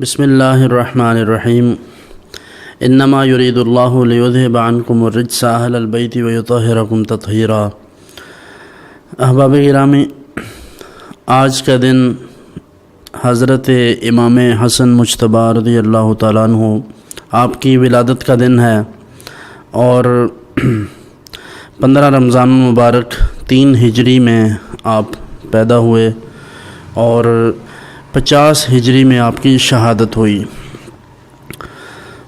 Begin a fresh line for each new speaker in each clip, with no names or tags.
بسم اللہ الرحمن الرحیم انما یرید اللہ لیذہب عنکم الرجس اہل البیت ویطہرکم تطہیرا۔ احباب گرامی، آج کا دن حضرت امام حسن مجتبی رضی اللہ تعالیٰ عنہ آپ کی ولادت کا دن ہے، اور 15 رمضان مبارک 3 ہجری میں آپ پیدا ہوئے اور 50 ہجری میں آپ کی شہادت ہوئی۔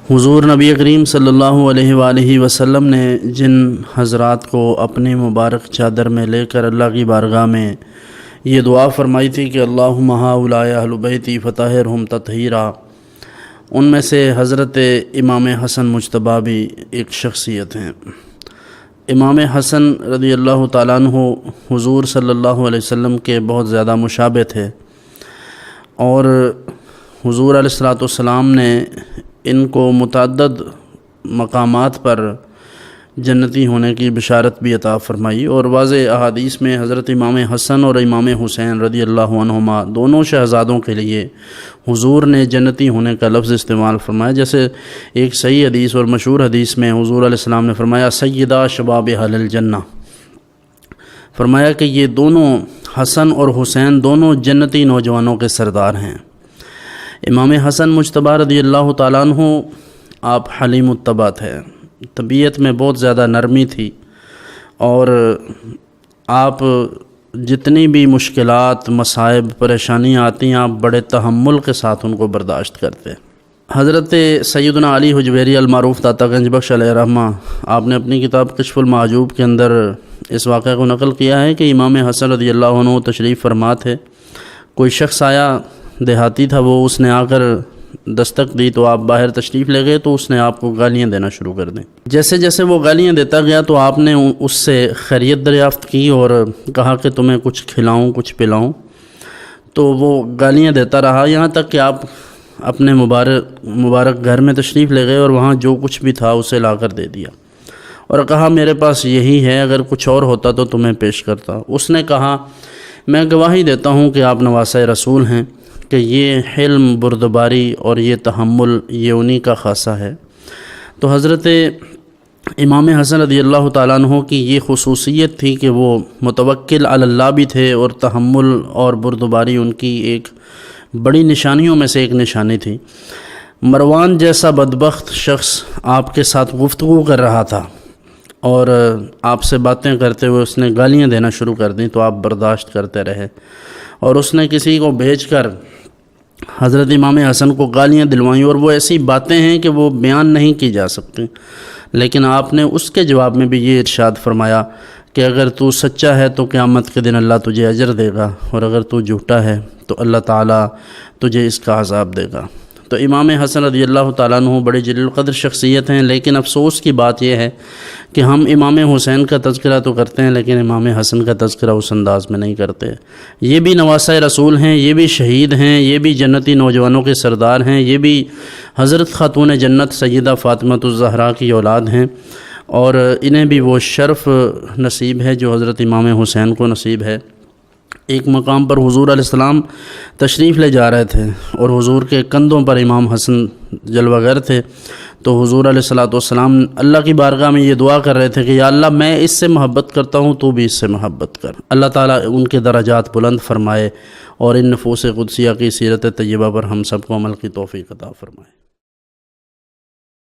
حضور نبی کریم صلی اللہ علیہ وآلہ وسلم نے جن حضرات کو اپنی مبارک چادر میں لے کر اللہ کی بارگاہ میں یہ دعا فرمائی تھی کہ اللہم ہؤلاء اہل بیتی فطہرہم تطہیرا، ان میں سے حضرت امام حسن مجتبی بھی ایک شخصیت ہیں۔ امام حسن رضی اللہ تعالیٰ عنہ حضور صلی اللہ علیہ وسلم کے بہت زیادہ مشابہ تھے، اور حضور علیہ السلام نے ان کو متعدد مقامات پر جنتی ہونے کی بشارت بھی عطا فرمائی، اور واضح احادیث میں حضرت امام حسن اور امام حسین رضی اللہ عنہما دونوں شہزادوں کے لیے حضور نے جنتی ہونے کا لفظ استعمال فرمایا۔ جیسے ایک صحیح حدیث اور مشہور حدیث میں حضور علیہ السلام نے فرمایا سیدہ شباب اہل الجنہ، فرمایا کہ یہ دونوں حسن اور حسین دونوں جنتی نوجوانوں کے سردار ہیں۔ امام حسن مجتبی رضی اللہ تعالیٰ عنہ آپ حلیم الطبع تھے، طبیعت میں بہت زیادہ نرمی تھی، اور آپ جتنی بھی مشکلات، مصائب، پریشانیاں آتی ہیں آپ بڑے تحمل کے ساتھ ان کو برداشت کرتے۔ حضرت سیدنا علی حجویری المعروف داتا گنج بخش علیہ رحمہ، آپ نے اپنی کتاب کشف المحجوب کے اندر اس واقعہ کو نقل کیا ہے کہ امام حسن رضی اللہ عنہ تشریف فرما تھے، کوئی شخص آیا، دیہاتی تھا وہ، اس نے آ کر دستک دی تو آپ باہر تشریف لے گئے، تو اس نے آپ کو گالیاں دینا شروع کر دیں۔ جیسے جیسے وہ گالیاں دیتا گیا تو آپ نے اس سے خیریت دریافت کی اور کہا کہ تمہیں کچھ کھلاؤں، کچھ پلاؤں، تو وہ گالیاں دیتا رہا یہاں تک کہ آپ اپنے مبارک گھر میں تشریف لے گئے اور وہاں جو کچھ بھی تھا اسے لا کر دے دیا، اور کہا میرے پاس یہی ہے، اگر کچھ اور ہوتا تو تمہیں پیش کرتا۔ اس نے کہا میں گواہی دیتا ہوں کہ آپ نواسۂ رسول ہیں، کہ یہ حلم، بردباری اور یہ تحمل یہ انہی کا خاصہ ہے۔ تو حضرت امام حسن رضی اللہ تعالیٰ عنہ کی یہ خصوصیت تھی کہ وہ متوکل علی اللہ بھی تھے، اور تحمل اور بردباری ان کی ایک بڑی نشانیوں میں سے ایک نشانی تھی۔ مروان جیسا بدبخت شخص آپ کے ساتھ گفتگو کر رہا تھا اور آپ سے باتیں کرتے ہوئے اس نے گالیاں دینا شروع کر دیں، تو آپ برداشت کرتے رہے، اور اس نے کسی کو بھیج کر حضرت امام حسن کو گالیاں دلوائیں، اور وہ ایسی باتیں ہیں کہ وہ بیان نہیں کی جا سکتی، لیکن آپ نے اس کے جواب میں بھی یہ ارشاد فرمایا کہ اگر تو سچا ہے تو قیامت کے دن اللہ تجھے اجر دے گا، اور اگر تو جھوٹا ہے تو اللہ تعالیٰ تجھے اس کا عذاب دے گا۔ تو امام حسن رضی اللہ تعالیٰ عنہ بڑے جلیل القدر شخصیت ہیں، لیکن افسوس کی بات یہ ہے کہ ہم امام حسین کا تذکرہ تو کرتے ہیں لیکن امام حسن کا تذکرہ اس انداز میں نہیں کرتے۔ یہ بھی نواسۂ رسول ہیں، یہ بھی شہید ہیں، یہ بھی جنتی نوجوانوں کے سردار ہیں، یہ بھی حضرت خاتون جنت سیدہ فاطمۃ الزہرا کی اولاد ہیں، اور انہیں بھی وہ شرف نصیب ہے جو حضرت امام حسین کو نصیب ہے۔ ایک مقام پر حضور علیہ السلام تشریف لے جا رہے تھے، اور حضور کے کندھوں پر امام حسن جلوہ گر تھے، تو حضور علیہ السلام اللہ کی بارگاہ میں یہ دعا کر رہے تھے کہ یا اللہ میں اس سے محبت کرتا ہوں، تو بھی اس سے محبت کر۔ اللہ تعالیٰ ان کے درجات بلند فرمائے، اور ان نفوس قدسیہ کی سیرت طیبہ پر ہم سب کو عمل کی توفیق عطا فرمائے۔